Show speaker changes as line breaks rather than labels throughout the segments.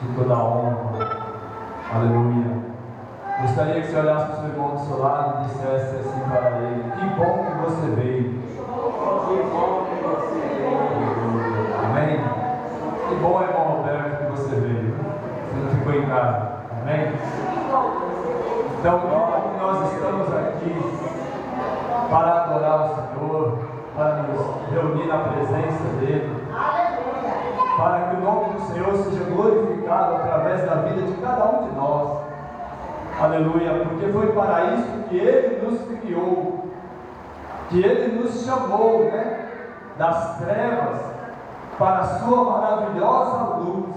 de toda a honra. Aleluia. Gostaria que você olhasse para o seu irmão do seu lado e dissesse assim para ele: que bom que você veio.
Que bom que você veio.
Amém? Que bom, irmão Roberto, que você veio. Você não ficou em casa. Amém? Então, nós estamos aqui para adorar o Senhor, para nos reunir na presença dEle, para que o nome do Senhor seja glorificado através da vida de cada um de nós. Aleluia, porque foi para isso que Ele nos criou, que Ele nos chamou, né, das trevas para a sua maravilhosa luz.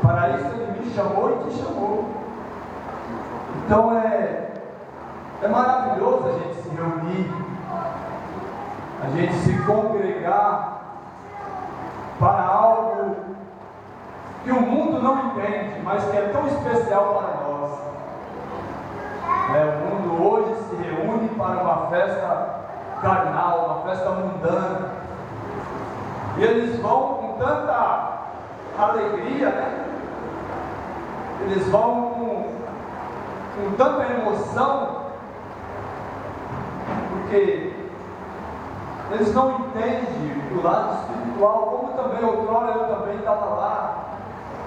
Para isso Ele me chamou e te chamou. Então é maravilhoso a gente se reunir, a gente se congregar para algo que o mundo não entende, mas que é tão especial para nós. O mundo hoje se reúne para uma festa carnal, uma festa mundana, e eles vão com tanta alegria, né? Eles vão com tanta emoção, porque eles não entendem o lado espiritual, como também outrora eu também estava lá,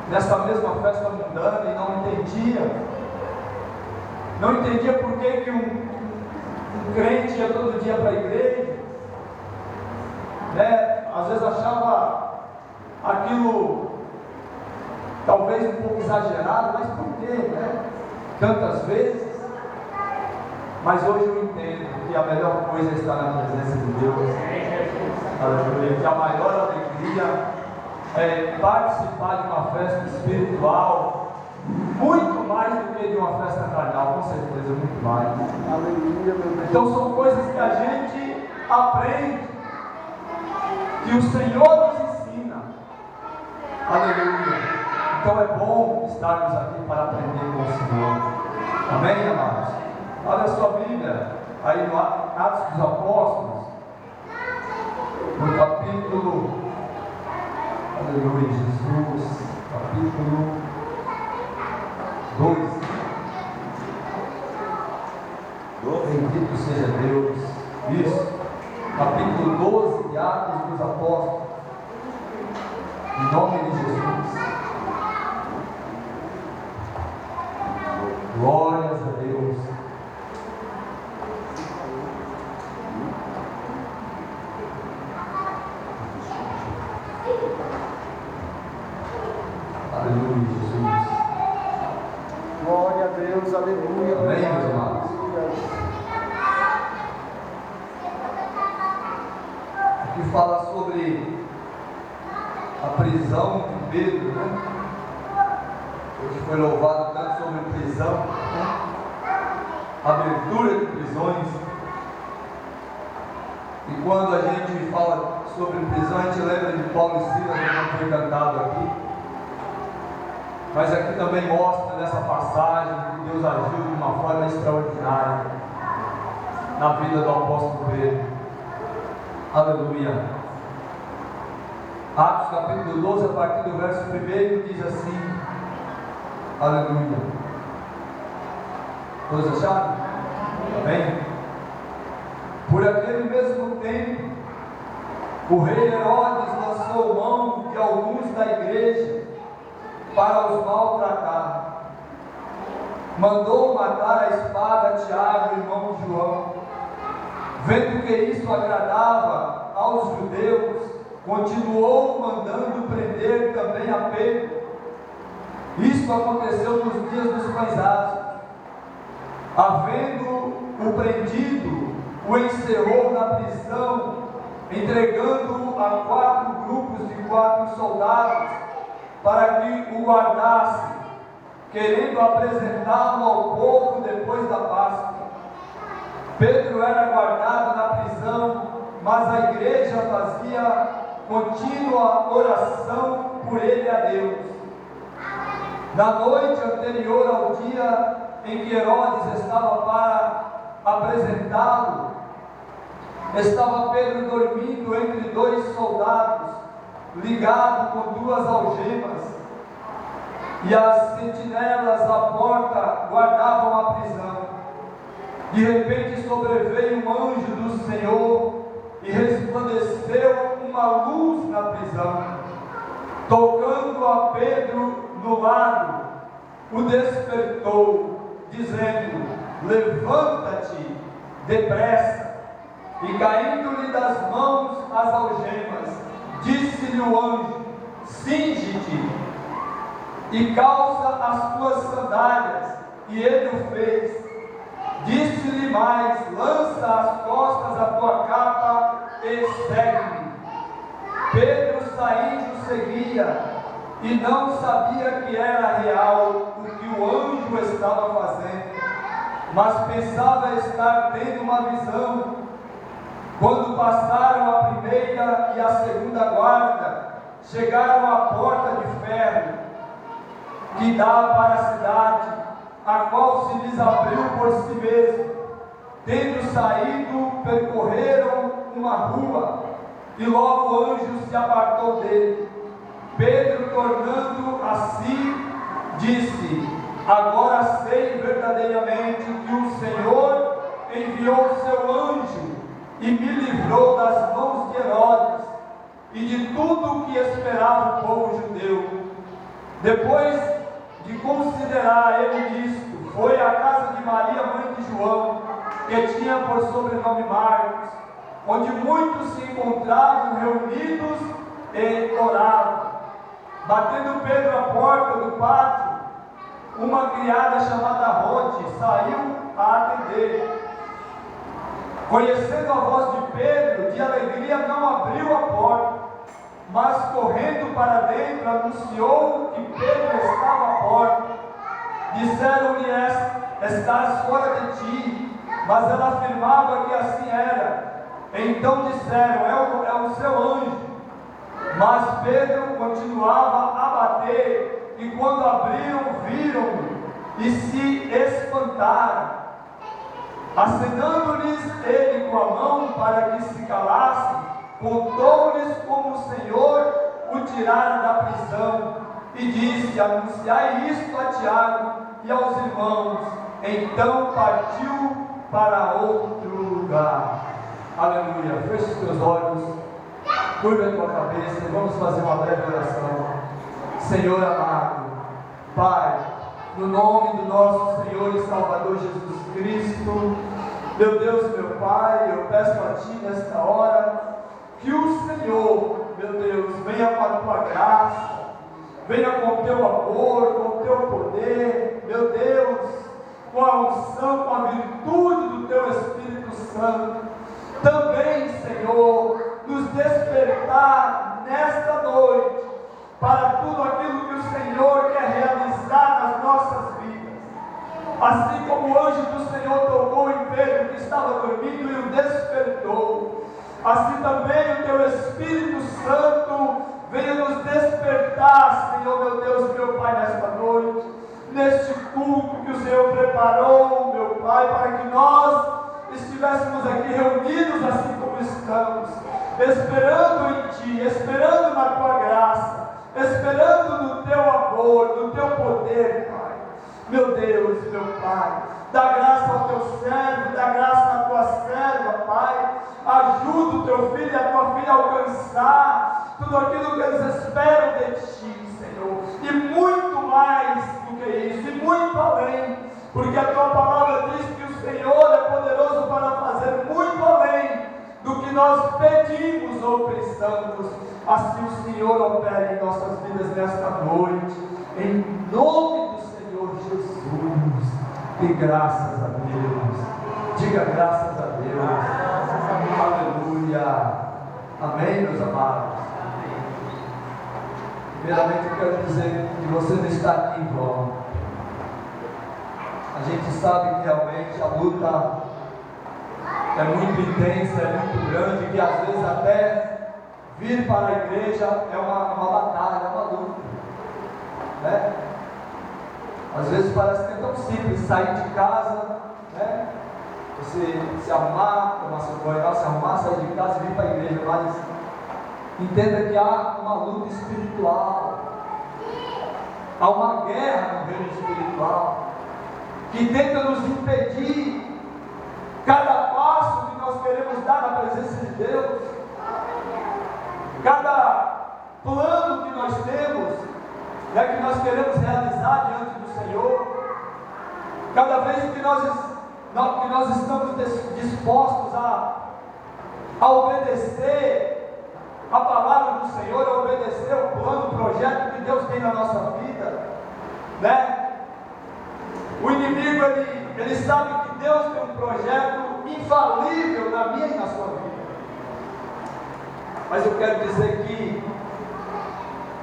nessa mesma festa mundana, e não entendia. Não entendia por que um crente ia todo dia para a igreja, né? Às vezes achava aquilo talvez um pouco exagerado, mas por quê, né? Tantas vezes. Mas hoje eu entendo que a melhor coisa é estar na presença de Deus. Aleluia. Que a maior alegria é participar de uma festa espiritual, muito mais do que de uma festa carnal, com certeza, muito mais.
Aleluia, meu Deus.
Então são coisas que a gente aprende, que o Senhor nos ensina. Aleluia. Então é bom estarmos aqui para aprender com o Senhor. Amém, amados? Olha a sua Bíblia, aí no Atos dos Apóstolos, no capítulo, aleluia, Jesus, capítulo 2. Bendito seja Deus. Isso, capítulo 12 de Atos dos Apóstolos, em nome de Jesus. Glórias a Deus. Aleluia, Jesus.
Glória a Deus, aleluia.
Amém, meus amados? Aqui fala sobre a prisão de Pedro, né? Hoje foi louvado tanto sobre prisão, né? Abertura de prisões. E quando a gente fala sobre prisão, a gente lembra de Paulo e Silas, que foi cantado aqui. Mas aqui também mostra nessa passagem que Deus agiu de uma forma extraordinária na vida do apóstolo Pedro. Aleluia. Atos capítulo 12, a partir do verso 1, diz assim: aleluia. Todos acharam? Amém? Por aquele mesmo tempo, o rei Herodes lançou mão de alguns da igreja para os maltratar. Mandou matar a espada Tiago, irmão de João. Vendo que isso agradava aos judeus, continuou mandando prender também a Pedro. Isto aconteceu nos dias dos pães asmos. Havendo o prendido, o encerrou na prisão, entregando-o a 4 grupos de 4 soldados, para que o guardasse, querendo apresentá-lo ao povo depois da Páscoa. Pedro era guardado na prisão, mas a igreja fazia contínua oração por ele a Deus. Na noite anterior ao dia em que Herodes estava para apresentá-lo, estava Pedro dormindo entre 2 soldados, ligado com 2 algemas. e as sentinelas à porta guardavam a prisão. De repente sobreveio um anjo do Senhor e resplandeceu uma luz na prisão. Tocando a Pedro no lado, o despertou, dizendo: levanta-te depressa. E caindo-lhe das mãos as algemas, disse-lhe o anjo: cinge-te e calça as tuas sandálias. E ele o fez. Disse-lhe mais: lança às costas a tua capa e segue-me. Pedro saindo seguia, e não sabia que era real o que o anjo estava fazendo, mas pensava estar tendo uma visão. Quando passaram a primeira e a segunda guarda, chegaram à porta de ferro que dá para a cidade, a qual se lhes abriu por si mesmo. Tendo saído, percorreram uma rua, e logo o anjo se apartou dele. Pedro, tornando a si, disse: agora sei verdadeiramente que o Senhor enviou seu anjo e me livrou das mãos de Herodes e de tudo o que esperava o povo judeu. Depois de considerar ele isto, foi à casa de Maria, mãe de João, que tinha por sobrenome Marcos, onde muitos se encontravam reunidos e oravam. Batendo Pedro a porta do pátio, uma criada chamada Rode saiu a atender. Conhecendo a voz de Pedro, de alegria não abriu a porta, mas correndo para dentro anunciou que Pedro estava à porta. Disseram-lhe: estás fora de ti. Mas ela afirmava que assim era. Então disseram: é o seu anjo. Mas Pedro continuava a bater, e quando abriram, viram-no e se espantaram. Acenando-lhes ele com a mão para que se calassem, contou-lhes como o Senhor o tirara da prisão, e disse: anunciai isto a Tiago e aos irmãos. Então partiu para outro lugar. Aleluia. Feche os teus olhos, curva a tua cabeça e vamos fazer uma breve oração. Senhor amado, Pai, no nome do nosso Senhor e Salvador Jesus Cristo, meu Deus, meu Pai, eu peço a Ti nesta hora que o Senhor, meu Deus, venha com a Tua graça, venha com o Teu amor, com o Teu poder, meu Deus, com a unção, com a virtude do Teu Espírito Santo. Também, Senhor, nos despertar nesta noite para tudo aquilo que o Senhor quer realizar nas nossas vidas. Assim como o anjo do Senhor tocou em Pedro que estava dormindo e o despertou, assim também o Teu Espírito Santo venha nos despertar, Senhor, meu Deus e meu Pai, nesta noite, neste culto que o Senhor preparou, meu Pai, para que nós estivéssemos aqui reunidos assim como estamos, esperando em Ti, esperando na Tua graça, esperando no Teu amor, no Teu poder, Pai. Meu Deus, meu Pai, dá graça ao Teu servo, dá graça à Tua serva, Pai. Ajuda o Teu filho e a Tua filha a alcançar tudo aquilo que eles esperam de Ti, Senhor. E muito mais do que isso, e muito além, porque a Tua palavra diz que o Senhor é poderoso para fazer muito além do que nós pedimos ou pensamos. Assim o Senhor opera em nossas vidas nesta noite, em nome do Senhor Jesus. E graças a Deus, diga graças a Deus, aleluia, amém, meus amados. Primeiramente eu quero dizer que você não está aqui em vão. A gente sabe que realmente a luta é muito intensa, é muito grande, que às vezes até vir para a igreja é uma batalha, é uma luta, né? Às vezes parece que é tão simples sair de casa, né? Você se arrumar, tomar seu banho, se arrumar, sair de casa e vir para a igreja, mas entenda que há uma luta espiritual. Há uma guerra no reino espiritual que tenta nos impedir cada passo que nós queremos dar na presença de Deus, cada plano que nós temos, que nós queremos realizar diante do Senhor, cada vez que nós estamos dispostos a obedecer a palavra do Senhor, a obedecer o plano, o projeto que Deus tem na nossa vida, O inimigo, ele sabe que Deus tem um projeto infalível na minha e na sua vida. Mas eu quero dizer que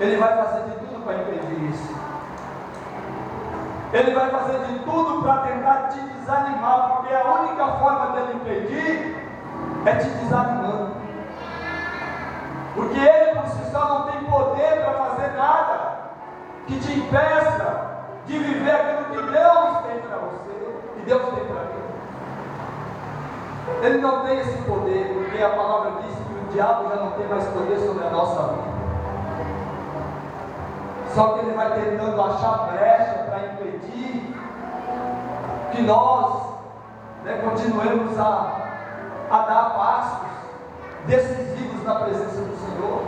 ele vai fazer de tudo para impedir isso. Ele vai fazer de tudo para tentar te desanimar, porque a única forma dele impedir é te desanimando. Porque ele por si só não tem poder para fazer nada que te impeça de viver aquilo que Deus tem para você, que Deus tem para mim. Ele não tem esse poder, porque a palavra diz que o diabo já não tem mais poder sobre a nossa vida. Só que ele vai tentando achar brecha para impedir que nós continuemos a dar passos decisivos na presença do Senhor,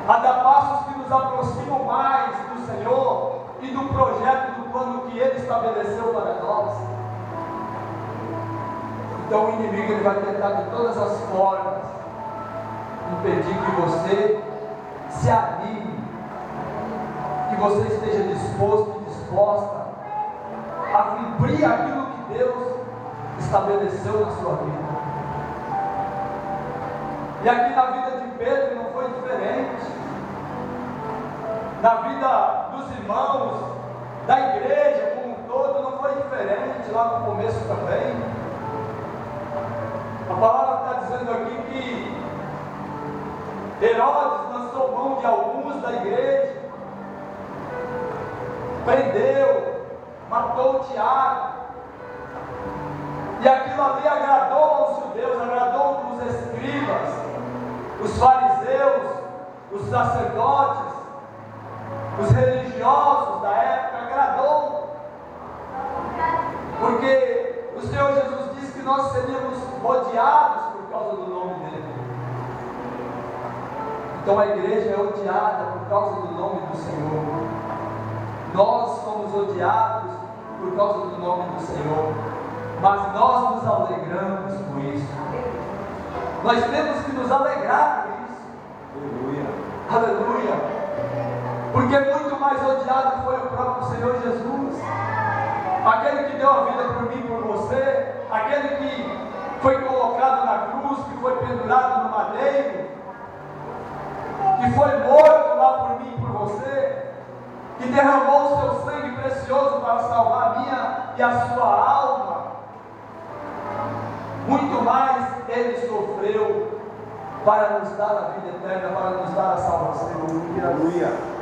a dar passos que nos aproximam mais do Senhor e do projeto, do plano que Ele estabeleceu para nós. Então o inimigo ele vai tentar de todas as formas impedir que você se anime, que você esteja disposto e disposta a cumprir aquilo que Deus estabeleceu na sua vida. E aqui na vida de Pedro não foi diferente. Na vida dos irmãos, da igreja como um todo, não foi diferente lá no começo também. A palavra está dizendo aqui que Herodes lançou mão de alguns da igreja, prendeu, matou Tiago, e aquilo ali agradou aos judeus, agradou os escribas, os fariseus, os sacerdotes, os religiosos da época, agradou, porque o Senhor Jesus disse que nós seríamos odiados por causa do nome dele. Então a igreja é odiada por causa do nome do Senhor. Nós somos odiados por causa do nome do Senhor, mas nós nos alegramos com isso. Nós temos que nos alegrar com isso. Aleluia. Aleluia. Porque muito mais odiado foi o próprio Senhor Jesus, aquele que deu a vida por mim e por você, aquele que foi colocado na cruz, que foi pendurado no madeiro, que foi morto lá por mim e por você, que derramou o seu sangue precioso para salvar a minha e a sua alma. Muito mais ele sofreu para nos dar a vida eterna, para nos dar a salvação. Aleluia.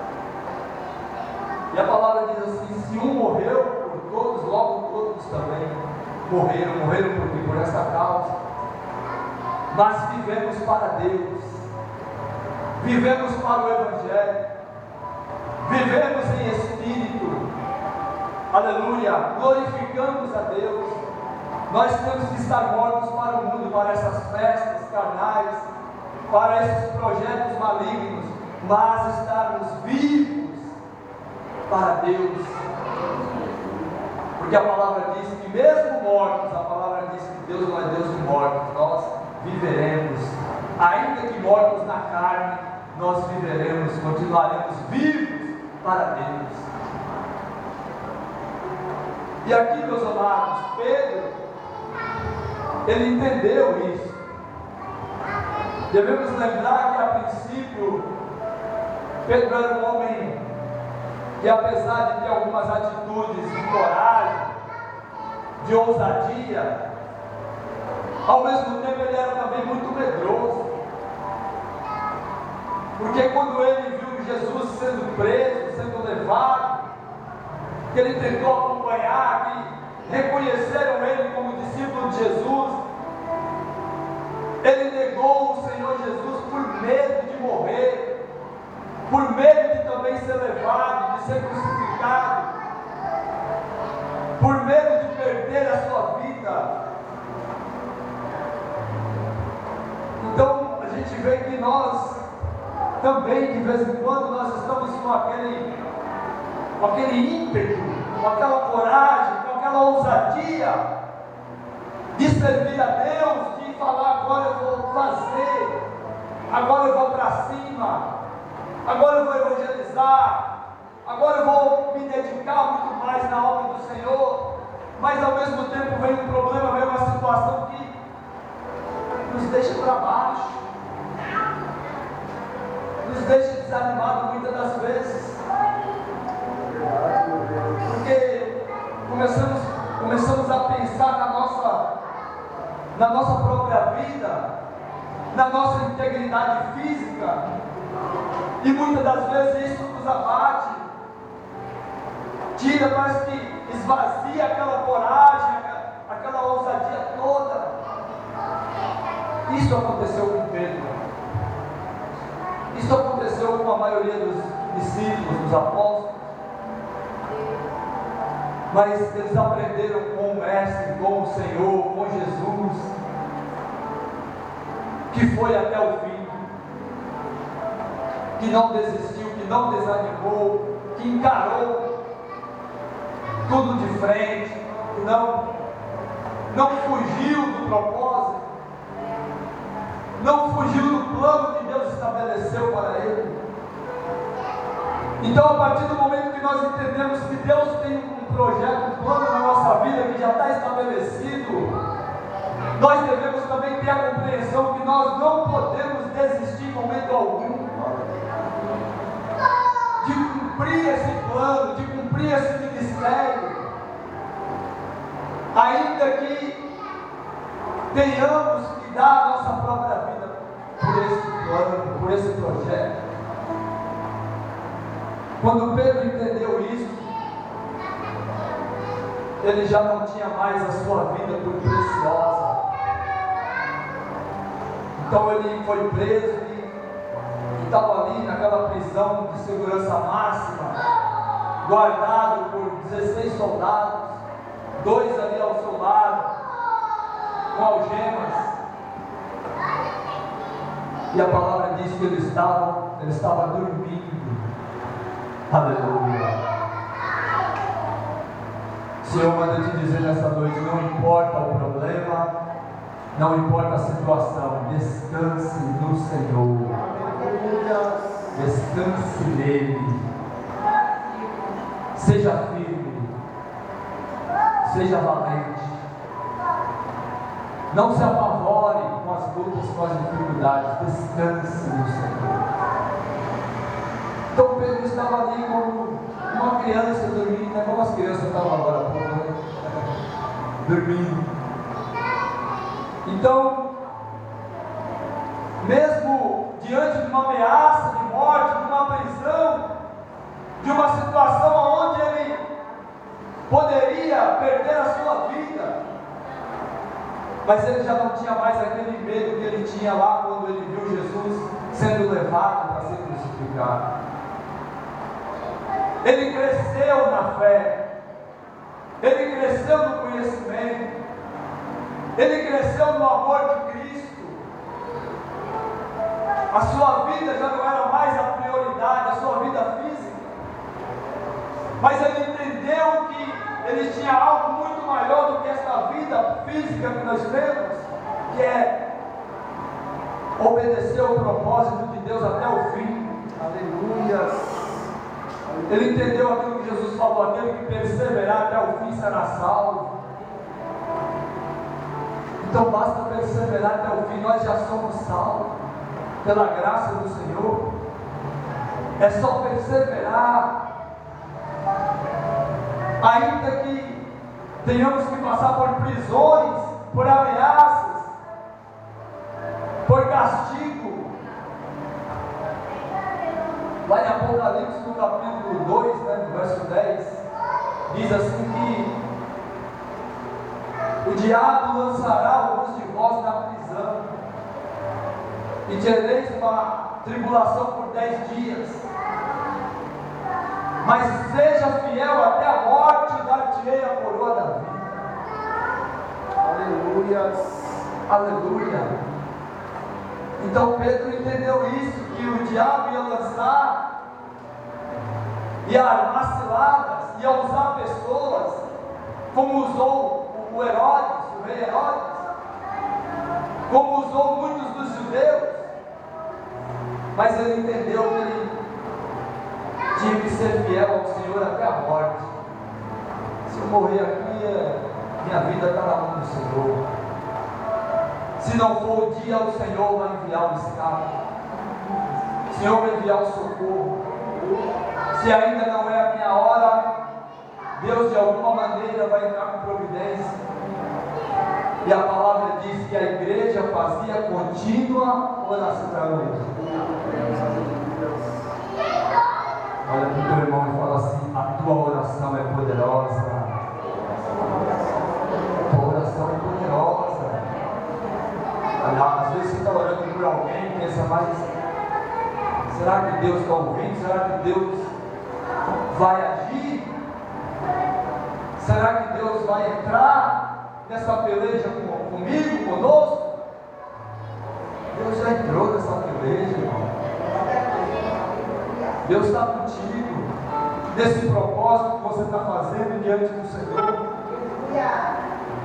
E a palavra diz assim: se um morreu por todos, logo todos também morreram por essa causa. Mas vivemos para Deus, vivemos para o Evangelho, vivemos em espírito, aleluia, glorificamos a Deus. Nós temos que estar mortos para o mundo, para essas festas carnais, para esses projetos malignos, mas estarmos vivos para Deus, porque a palavra diz que mesmo mortos, a palavra diz que Deus não é Deus de mortos, nós viveremos, ainda que mortos na carne, nós viveremos, continuaremos vivos para Deus. E aqui, meus amados, Pedro, ele entendeu isso. Devemos lembrar que a princípio Pedro era um homem que, apesar de ter algumas atitudes de coragem, de ousadia, ao mesmo tempo ele era também muito medroso, porque quando ele viu Jesus sendo preso, sendo levado, que ele tentou acompanhar, que reconheceram ele como discípulo de Jesus, ele negou o Senhor Jesus por medo de morrer, por medo de também ser levado ser crucificado, por medo de perder a sua vida. Então a gente vê que nós também, de vez em quando, nós estamos com aquele ímpeto, com aquela coragem, com aquela ousadia de servir a Deus, de falar: agora eu vou fazer, agora eu vou para cima, agora eu vou evangelizar, agora eu vou me dedicar muito mais na obra do Senhor. Mas ao mesmo tempo vem um problema, vem uma situação que nos deixa para baixo, nos deixa desanimado muitas das vezes, porque começamos a pensar na nossa própria vida, na nossa integridade física, e muitas das vezes isso nos abate, parece que esvazia aquela coragem, aquela ousadia toda. Isso aconteceu com Pedro, isso aconteceu com a maioria dos discípulos, dos apóstolos, mas eles aprenderam com o Mestre, com o Senhor, com Jesus, que foi até o fim, que não desistiu, que não desanimou, que encarou tudo de frente, que não fugiu do propósito, não fugiu do plano que Deus estabeleceu para ele. Então, a partir do momento que nós entendemos que Deus tem um projeto, um plano na nossa vida que já está estabelecido, nós devemos também ter a compreensão que nós não podemos desistir em momento algum de cumprir esse plano, de cumprir esse ministério, ainda que tenhamos que dar a nossa própria vida por esse plano, por esse projeto. Quando Pedro entendeu isso, ele já não tinha mais a sua vida por preciosa. Então ele foi preso e estava ali naquela prisão de segurança máxima, guardado por 16 soldados, 2 ali ao seu lado, com algemas. E a palavra diz que ele estava dormindo. Aleluia. Senhor, manda te dizer nessa noite: não importa o problema, não importa a situação, descanse no Senhor, descanse nele, seja firme, seja valente, não se apavore com as lutas, com as dificuldades, descanse no Senhor. Então Pedro estava ali como uma criança dormindo, né? Como as crianças estavam agora há pouco, né? Dormindo. Então, mesmo diante de uma ameaça de morte, de uma prisão, de uma situação onde ele poderia perder a sua vida, mas ele já não tinha mais aquele medo que ele tinha lá quando ele viu Jesus sendo levado para ser crucificado. Ele cresceu na fé, ele cresceu no conhecimento, ele cresceu no amor de Cristo. A sua vida já não era mais a prioridade, a sua vida física, mas ele entendeu que ele tinha algo muito maior do que esta vida física que nós temos, que é obedecer o propósito de Deus até o fim. Aleluia. Ele entendeu aquilo que Jesus falou: aquele que perseverar até o fim será salvo. Então basta perseverar até o fim. Nós já somos salvos pela graça do Senhor. É só perseverar, ainda que tenhamos que passar por prisões, por ameaças, por castigo. Lá em Apocalipse, no capítulo 2, no verso 10, diz assim que o diabo lançará alguns de vós na prisão, e tereis uma tribulação por 10 dias. mas seja fiel até a morte, dar-te-ei a coroa da vida.
Aleluias.
Aleluia. Então Pedro entendeu isso, que o diabo ia lançar, ia armar ciladas, ia usar pessoas, como usou o Herodes, o rei Herodes, como usou muitos dos judeus, mas ele entendeu que ele tinha que ser fiel ao Senhor até a morte. Se eu morrer aqui, minha vida está na mão do Senhor. Se não for o dia, o Senhor vai enviar o escape. O Senhor vai enviar o socorro. Se ainda não é a minha hora, Deus de alguma maneira vai entrar com providência. E a palavra diz que a igreja fazia contínua oração. Olha para o teu irmão e fala assim: a tua oração é poderosa. A tua oração é poderosa. Às vezes você está orando por alguém e pensa, mas será que Deus está ouvindo? Será que Deus vai agir? Será que Deus vai entrar nessa peleja comigo, conosco? Deus já entrou nessa peleja, irmão. Deus está contigo nesse propósito que você está fazendo diante do Senhor.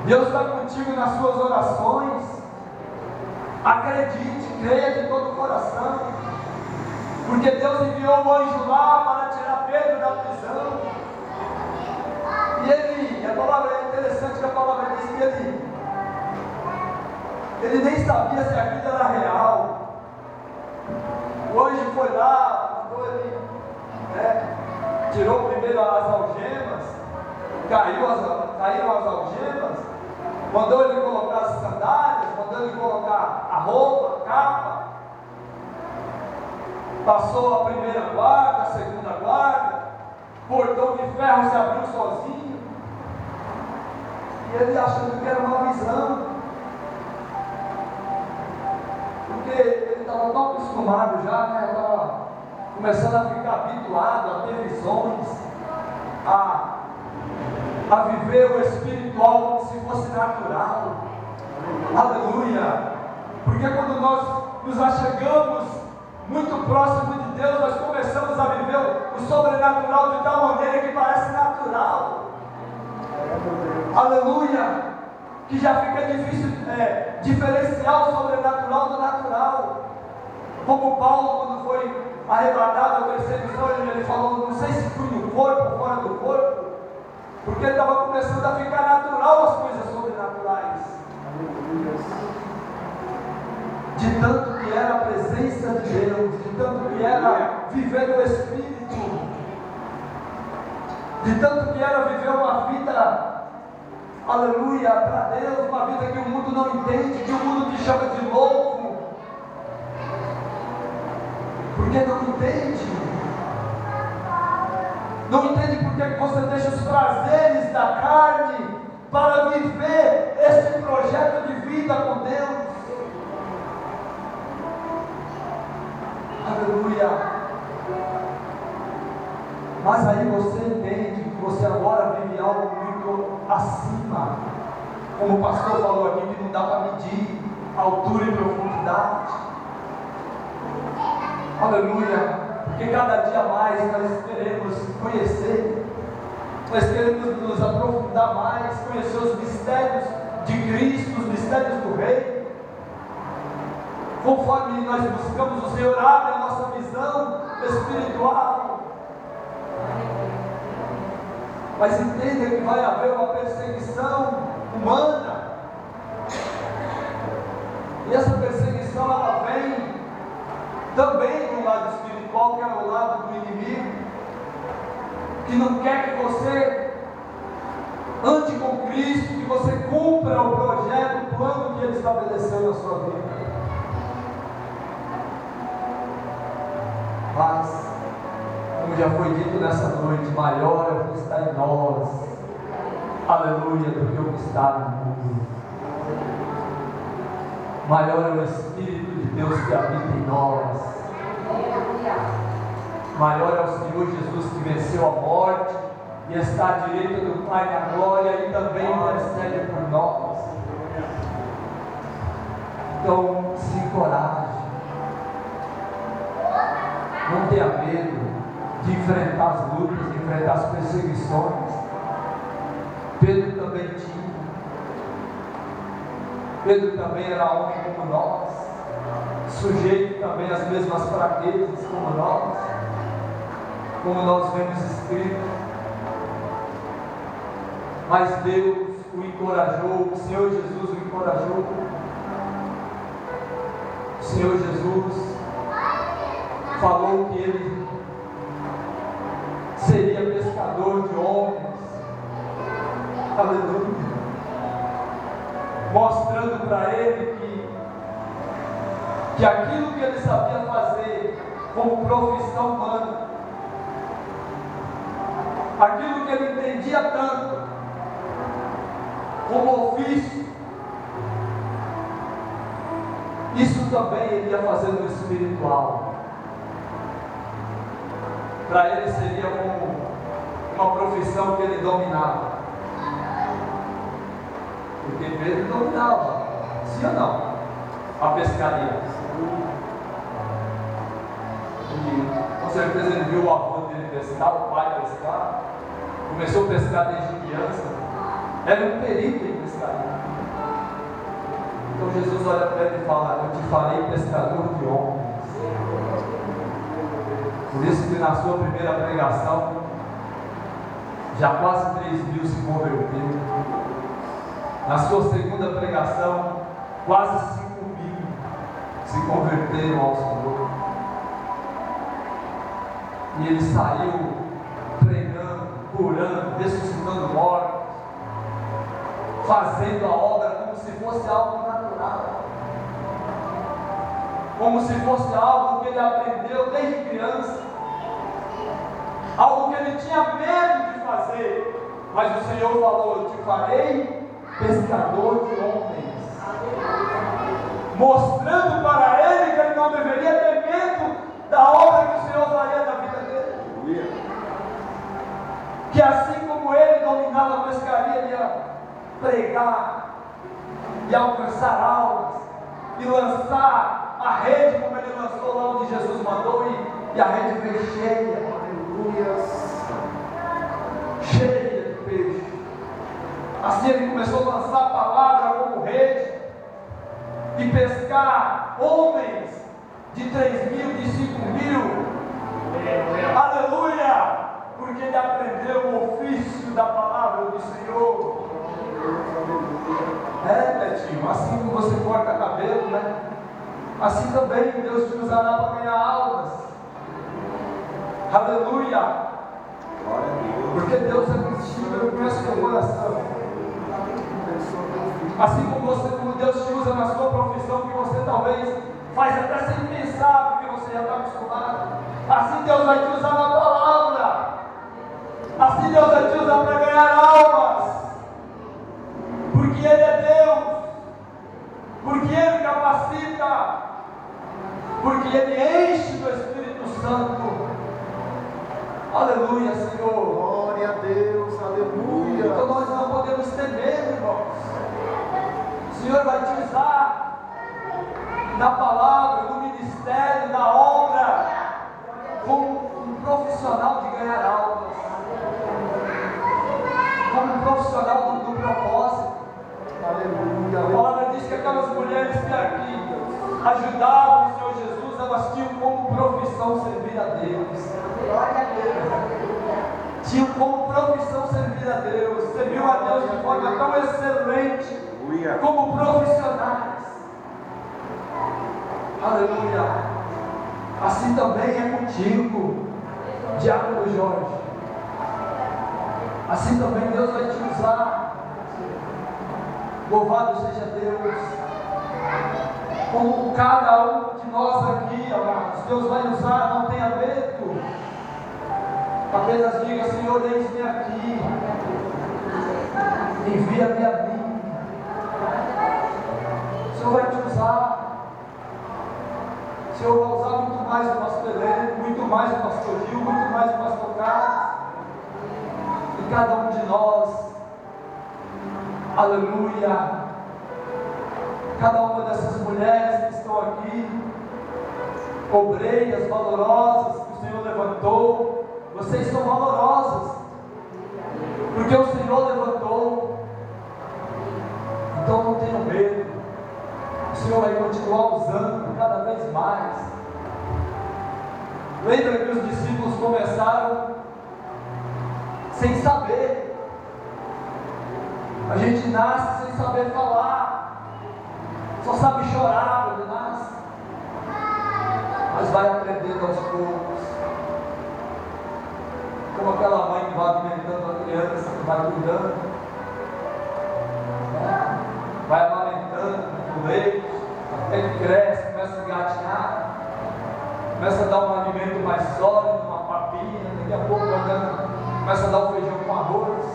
Deus está contigo nas suas orações. Acredite, creia de todo o coração, porque Deus enviou um anjo lá para tirar Pedro da prisão. E a palavra é interessante, que a palavra diz que ele nem sabia se aquilo era real. O anjo foi lá, mandou ele, tirou primeiro as algemas, caíram as algemas, mandou ele colocar as sandálias, mandou ele colocar a roupa, a capa. Passou a primeira guarda, a segunda guarda, o portão de ferro se abriu sozinho. E ele achando que era uma visão, porque ele estava tão acostumado já, né? Estava começando a ficar habituado a ter visões, a viver o espiritual como se fosse natural. Aleluia! Porque quando nós nos achegamos muito próximo de Deus, nós começamos a viver o sobrenatural de tal maneira que parece natural. Aleluia! Que já fica difícil diferenciar o sobrenatural do natural. Como Paulo, quando foi arrebatado a perseguição, ele falou, não sei se fui no corpo ou fora do corpo, porque estava começando a ficar natural as coisas sobrenaturais. De tanto que era a presença de Deus, de tanto que era viver no Espírito, de tanto que era viver uma vida, aleluia, para Deus, uma vida que o mundo não entende, que o mundo te chama de louco, porque não entende. Não entende porque você deixa os prazeres da carne para viver esse projeto de vida com Deus. Aleluia. Mas aí você entende que você agora vive algo muito acima. Como o pastor falou aqui, que não dá para medir altura e profundidade. Aleluia. Porque cada dia mais nós queremos conhecer, nós queremos nos aprofundar mais, conhecer os mistérios de Cristo, os mistérios do Rei. Conforme nós buscamos, o Senhor abre a nossa visão espiritual. Mas entenda que vai haver uma perseguição humana. E essa perseguição ela vem também do lado espiritual, que é o lado do inimigo, que não quer que você ande com Cristo, que você cumpra o projeto, o plano que Ele estabeleceu na sua vida. Mas, como já foi dito nessa noite, maior é o que está em nós, aleluia, do que o que está no mundo. Maior é o Espírito de Deus que habita em nós. Maior é o Senhor Jesus que venceu a morte e está à direita do Pai na glória e também intercede por nós. Então, se encoraje. Não tenha medo de enfrentar as lutas, de enfrentar as perseguições. Pedro também tinha. Pedro também era homem como nós, sujeito também às mesmas fraquezas como nós vemos escrito. Mas Deus o encorajou, o Senhor Jesus o encorajou. O Senhor Jesus falou que ele seria pescador de homens. Aleluia. Mostrando para ele que aquilo que ele sabia fazer como profissão humana, aquilo que ele entendia tanto como ofício, isso também ele ia fazer no espiritual. Para ele seria uma profissão que ele dominava. Porque Pedro dominava, sim ou não? A pescaria. E com certeza ele viu o avô dele pescar, o pai pescar. Começou a pescar desde criança. Era um perito em pescaria. Então Jesus olha para ele e fala: eu te farei pescador de homens. Por isso que na sua primeira pregação, já quase 3.000 se converteram. Na sua segunda pregação, quase 5.000 se converteram ao Senhor. E ele saiu pregando, curando, ressuscitando mortos, fazendo a obra como se fosse algo natural, como se fosse algo que ele aprendeu desde criança, algo que ele tinha medo de fazer. Mas o Senhor falou: eu te farei pescador de homens, mostrando para ele que ele não deveria ter medo da obra que o Senhor faria na vida dele. Que assim como ele dominava a pescaria, ele ia pregar e alcançar almas e lançar a rede como ele lançou lá onde Jesus mandou, e a rede veio cheia, aleluia, cheia de peixe. Assim ele começou a lançar a palavra como rede e pescar homens de 3.000, de 5.000. Aleluia! Porque ele aprendeu o ofício da palavra do Senhor. Betinho, assim como você corta cabelo, né? Assim também Deus te usará para ganhar almas. Aleluia! Porque Deus é contigo, eu conheço o teu coração. Assim como Deus te usa na sua profissão, que você talvez faz até sem pensar, porque você já está acostumado. Assim Deus vai te usar na palavra. Assim Deus vai te usar para ganhar almas. Porque Ele é Deus. Porque Ele capacita. Porque Ele enche do Espírito Santo. Aleluia, Senhor.
Glória a Deus, aleluia.
Então nós não podemos ter medo, irmãos. O Senhor vai te usar na palavra, no ministério, na obra, como um profissional de ganhar almas, como um profissional do propósito.
Aleluia.
A palavra diz que aquelas mulheres que aqui ajudavam o Senhor Jesus, elas tinham como profissão servir a Deus.
Glória a Deus.
Tinham como profissão servir a Deus, serviu a Deus de forma tão excelente, como profissionais. Aleluia. Assim também é contigo, diácono Jorge. Assim também Deus vai te usar. Louvado seja Deus. Como cada um de nós aqui, amados, Deus vai usar, não tenha medo. Apenas diga: Senhor, eis-me aqui, envia-me a mim. O Senhor vai te usar. O Senhor vai usar muito mais o nosso Helene, muito muito mais o pastor Gil, muito mais o pastor Carlos, e cada um de nós, aleluia, cada uma dessas mulheres que estão aqui, obreiras valorosas que o Senhor levantou, vocês são valorosas, porque o Senhor levantou. Então não tenham medo, o Senhor vai continuar usando cada vez mais. Lembra que os discípulos começaram sem saber. A gente nasce sem saber falar, só sabe chorar quando nasce, mas vai aprendendo aos poucos, como aquela mãe que vai alimentando a criança, que vai cuidando, né? Vai amamentando o leite, até que cresce, começa a engatinhar, começa a dar um alimento mais sólido, uma papinha, daqui a pouco começa a dar um feijão com arroz.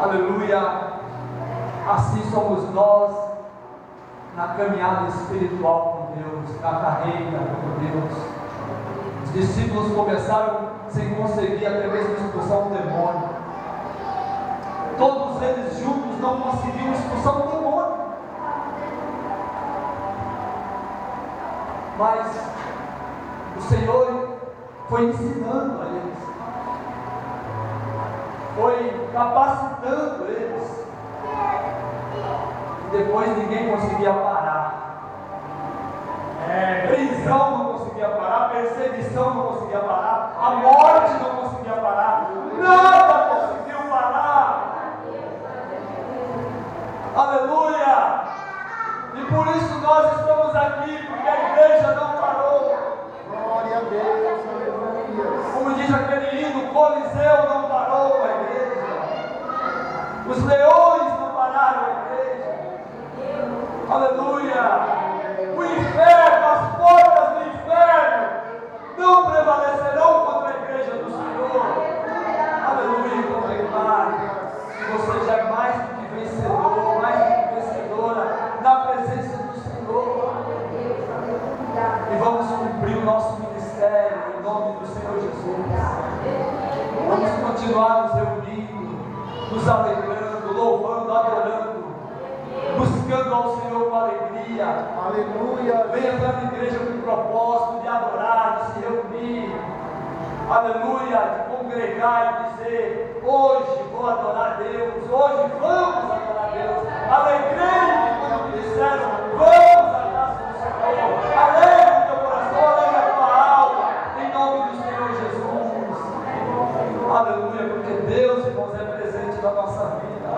Aleluia. Assim somos nós na caminhada espiritual com Deus, na carreira com Deus. Os discípulos começaram sem conseguir até mesmo expulsar um demônio. Todos eles juntos não conseguiam expulsar um demônio. Mas o Senhor foi ensinando a eles, foi capacitando eles, e depois ninguém conseguia parar. Prisão não conseguia parar, perseguição não conseguia parar, a morte não conseguia parar, nada conseguiu parar. Aleluia! E por isso nós estamos aqui, porque a igreja não parou.
Glória a Deus, aleluia.
Como diz aquele hino, o Coliseu não parou a igreja, os leões não pararam a igreja. Aleluia! O inferno, as portas do inferno não prevalecerão contra a igreja do Senhor. Aleluia! Então prepare, você já é mais do que vencedor, mais do que vencedora na presença do Senhor. E vamos cumprir o nosso ministério em nome do Senhor Jesus. Vamos continuar nos reunindo, nos alegrando, louvando, adorando, buscando ao Senhor com alegria.
Aleluia.
Venha para a igreja com o propósito de adorar, de se reunir, aleluia, de congregar e dizer: hoje vou adorar a Deus, hoje vamos adorar a Deus. Alegrei-me quando me disseram: vamos à casa do Senhor. Alegre o teu coração, alegre a tua alma, em nome do Senhor Jesus. Aleluia, porque Deus, irmãos, é presente na nossa vida.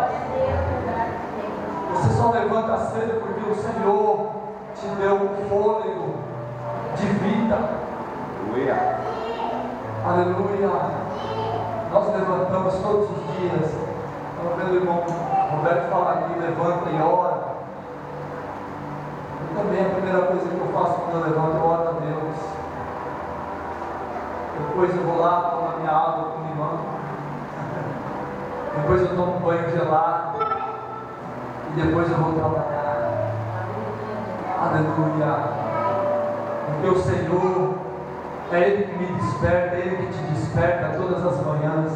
Você só levanta cedo porque o Senhor te deu um fôlego de vida. Aleluia. Nós levantamos todos os dias. Estava vendo o irmão Roberto falar aqui: levanta e ora. Eu também, a primeira coisa que eu faço quando eu levanto, eu oro a Deus. Depois eu vou lá, tomo a minha água com limão. Depois eu tomo um banho gelado. E depois eu vou trabalhar. Aleluia. Porque o Senhor é Ele que me desperta, é Ele que te desperta todas as manhãs.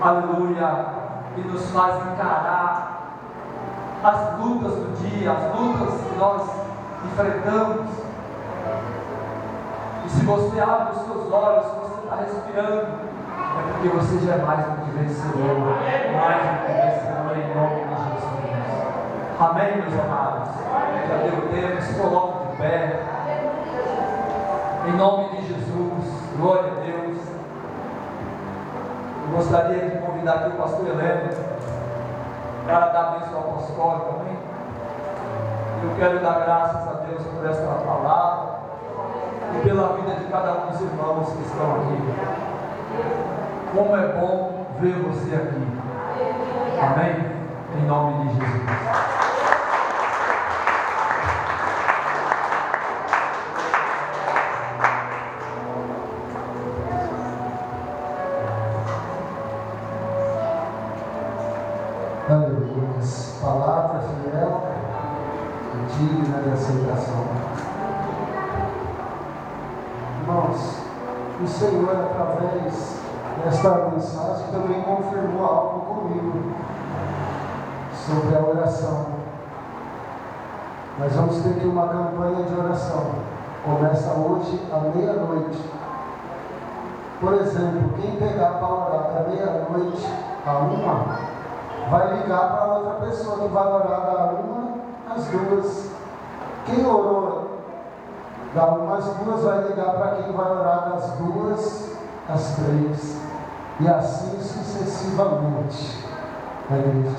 Aleluia. E nos faz encarar as lutas do dia, as lutas que nós enfrentamos. E se você abre os seus olhos, se você está respirando, é porque você já é mais do que vencedor, mais do que vencedor em nome de Jesus. Amém, meus amados? Já deu tempo, se coloque de pé. Em nome de Jesus, glória a Deus. Eu gostaria de convidar aqui o pastor Heleno para dar a bênção apostólica, amém? Eu quero dar graças a Deus por esta palavra e pela vida de cada um dos irmãos que estão aqui. Como é bom ver você aqui. Amém? Em nome de Jesus.
Aleluia. Palavra fiel e digna de aceitação. irmãos, o Senhor, através desta mensagem, também confirmou algo comigo sobre a oração. Nós vamos ter aqui uma campanha de oração. Começa hoje à meia-noite. Por exemplo, quem pegar para orar da meia-noite a 1, vai ligar para outra pessoa que vai orar da 1 às 2. Quem orou da 1 às 2 vai ligar para quem vai orar das 2 às 3. E assim sucessivamente. A igreja